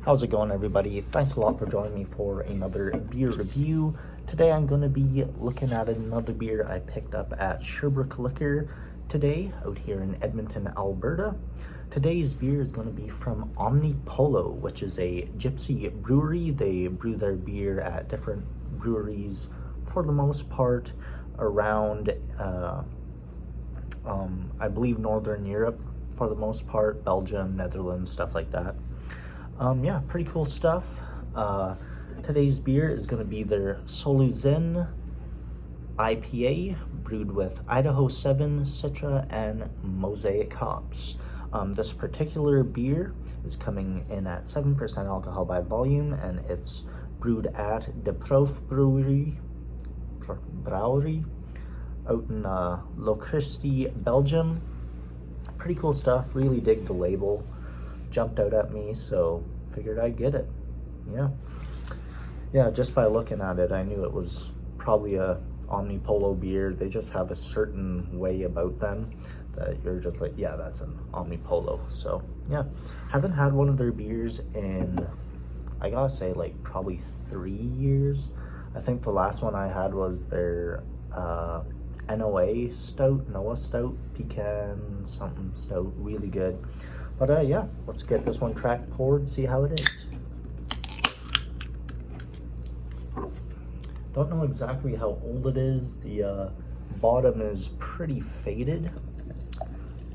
How's it going, everybody? Thanks a lot for joining me for another beer review. Today I'm going to be looking at another beer I picked up at Sherbrooke Liquor today out here in Edmonton, Alberta. Today's beer is going to be from Omnipollo, which is a gypsy brewery. They brew their beer at different breweries for the most part around, I believe, Northern Europe for the most part, Belgium, Netherlands, stuff like that. Yeah, pretty cool stuff. Today's beer is going to be their Soluzen IPA, brewed with Idaho 7, Citra, and Mosaic hops. This particular beer is coming in at 7% alcohol by volume, and it's brewed at De Proef Brouwery out in Locristi, Belgium. Pretty cool stuff. Really dig the label. Jumped out at me, so figured I'd get it. Yeah, just by looking at it, I knew it was probably a Omnipollo beer. They just have a certain way about them that you're just like, yeah, that's an Omnipollo. So yeah, haven't had one of their beers in, I gotta say, like probably 3 years. I think the last one I had was their NOA stout, pecan something stout, really good. But yeah, let's get this one cracked, poured, see how it is. Don't know exactly how old it is. The bottom is pretty faded,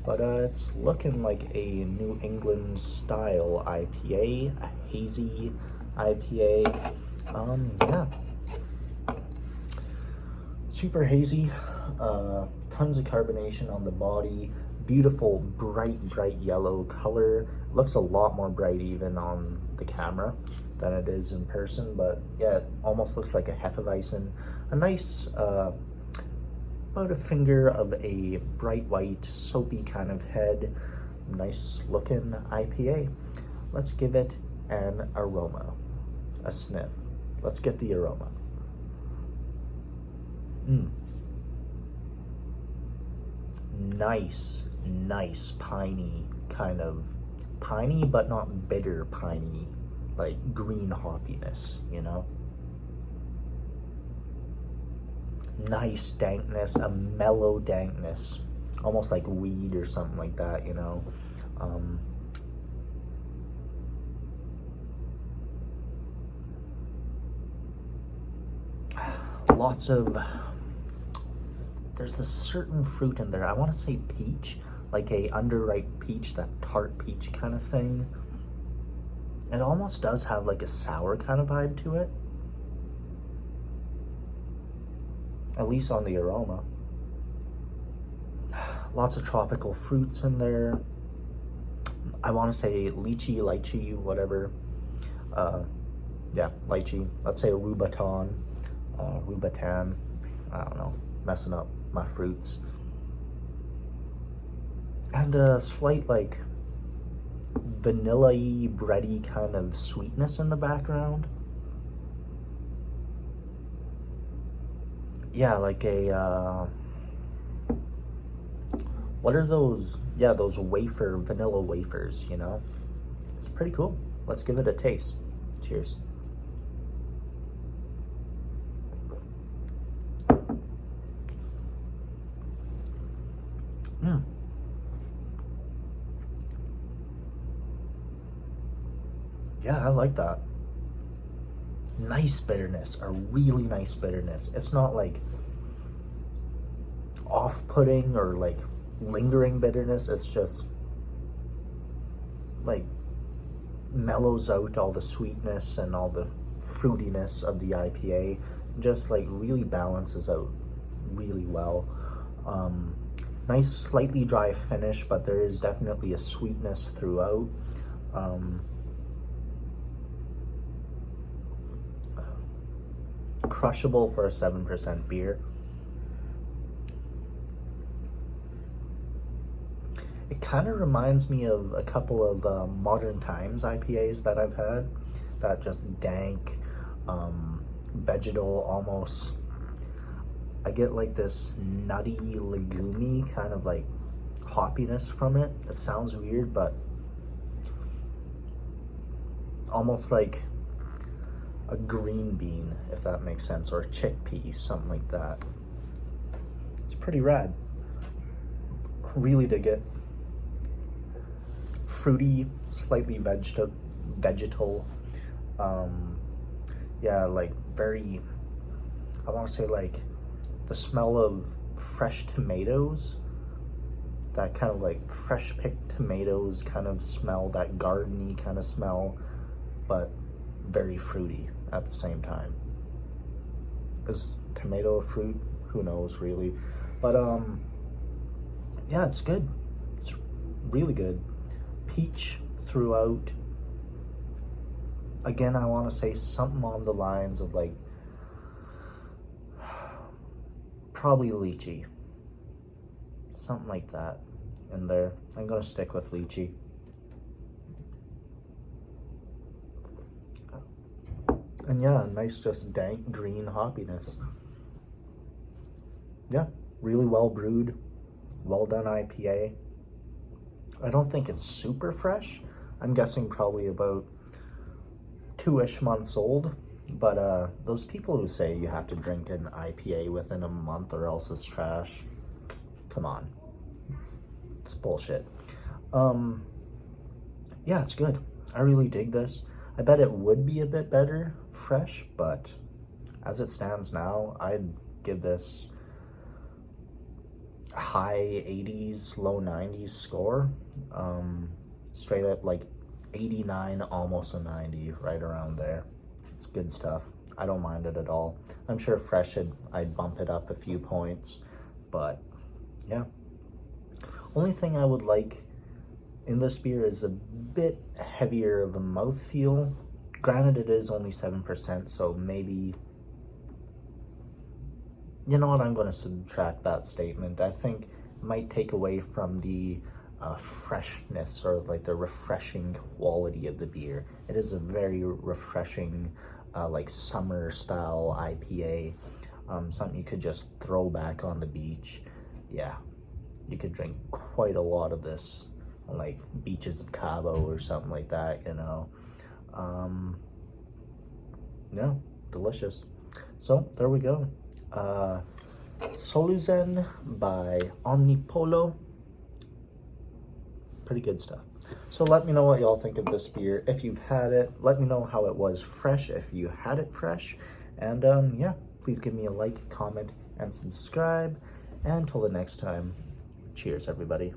but it's looking like a New England style IPA, a hazy IPA. Yeah, super hazy, tons of carbonation on the body. Beautiful, bright yellow color. Looks a lot more bright even on the camera than it is in person, but yeah, it almost looks like a Hefeweizen. A nice, about a finger of a bright white, soapy kind of head. Nice looking IPA. Let's give it an aroma, a sniff. Let's get the aroma. Nice piney, kind of piney but not bitter piney, like green hoppiness, you know. Nice dankness, a mellow dankness, almost like weed or something like that, you know. Lots of, there's this certain fruit in there. I want to say peach, like a underripe peach, that tart peach kind of thing. It almost does have like a sour kind of vibe to it, at least on the aroma. Lots of tropical fruits in there. I want to say lychee, whatever. Yeah, lychee. Let's say rhubarb, rhubarb. I don't know, messing up my fruits. And a slight like vanilla-y, bready kind of sweetness in the background. Yeah, like a what are those? Yeah, those vanilla wafers, you know. It's pretty cool. Let's give it a taste. Cheers. Yeah, I like that. Nice bitterness, a really nice bitterness. It's not like off-putting or like lingering bitterness. It's just like mellows out all the sweetness and all the fruitiness of the IPA. Just like really balances out really well. Nice slightly dry finish, but there is definitely a sweetness throughout. Crushable for a 7% beer. It kind of reminds me of a couple of Modern Times IPAs that I've had, that just dank, vegetal almost. I get like this nutty, legumey kind of like hoppiness from it. It sounds weird, but almost like a green bean, if that makes sense, or a chickpea, something like that. It's pretty rad. Really dig it. Fruity, slightly vegetal. Yeah, like very, I want to say like the smell of fresh tomatoes, that kind of like fresh picked tomatoes kind of smell, that gardeny kind of smell, but very fruity at the same time. Is tomato a fruit? Who knows really, but yeah, it's good. It's really good. Peach throughout. Again, I want to say something on the lines of like probably lychee, something like that in there. I'm gonna stick with lychee. And yeah, nice just dank green hoppiness. Yeah, really well brewed, well done IPA. I don't think it's super fresh. I'm guessing probably about 2-ish months old, but those people who say you have to drink an IPA within a month or else it's trash, come on, it's bullshit. Yeah, it's good. I really dig this. I bet it would be a bit better fresh, but as it stands now, I'd give this high 80s, low 90s score. Straight up like 89, almost a 90, right around there. It's good stuff. I don't mind it at all. I'm sure fresh I'd bump it up a few points, but yeah. Only thing I would like in this beer is a bit heavier of a mouthfeel. Granted, it is only 7%, so maybe, you know what, I'm going to subtract that statement. I think it might take away from the freshness or like the refreshing quality of the beer. It is a very refreshing, like summer style IPA, something you could just throw back on the beach. Yeah, you could drink quite a lot of this on like beaches of Cabo or something like that, you know. Yeah, delicious. So there we go. Soluzen by Omnipollo. Pretty good stuff. So let me know what y'all think of this beer. If you've had it, let me know how it was fresh, if you had it fresh. And yeah, please give me a like, comment, and subscribe. And until the next time, cheers everybody.